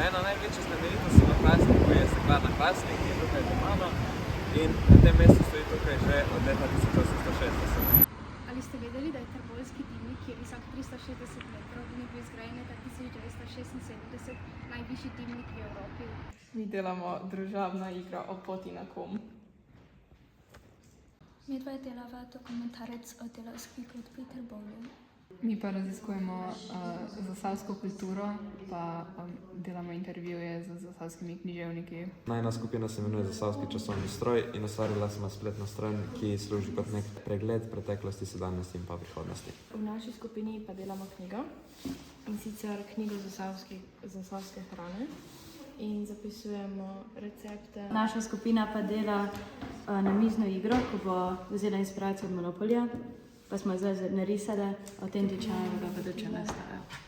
Ena največja znamenitost v Hrastniku je steklarna Hrastnik, ki je tukaj za mano in na tem mestu stoji tukaj že od leta 1860. Ali ste vedeli, da je Trboveljski dimnik, ki je visok 360 metrov in je bil zgrajen leta 1976, najvišji dimnik v Evropi? Mi delamo družabna igra o poti na Kom. Midva delava dokumentarec o delavski godbi Trbovlju. Mi pa raziskujemo zasavsko kulturo, pa delamo intervjuje z zasavskimi književniki. Najina skupina se imenuje Zasavski časovni stroj in ustvarila smo spletno stran, ki služi kot nek pregled preteklosti, sedanjosti in pa prihodnosti. V naši skupini pa delamo knjigo, in sicer knjigo zasavske hrane in zapisujemo recepte. Naša skupina pa dela namizno igro, ko bo vzela inspiracijo od Monopolja, pa smo zdaj narisali avtentičnega bodoče nastaja.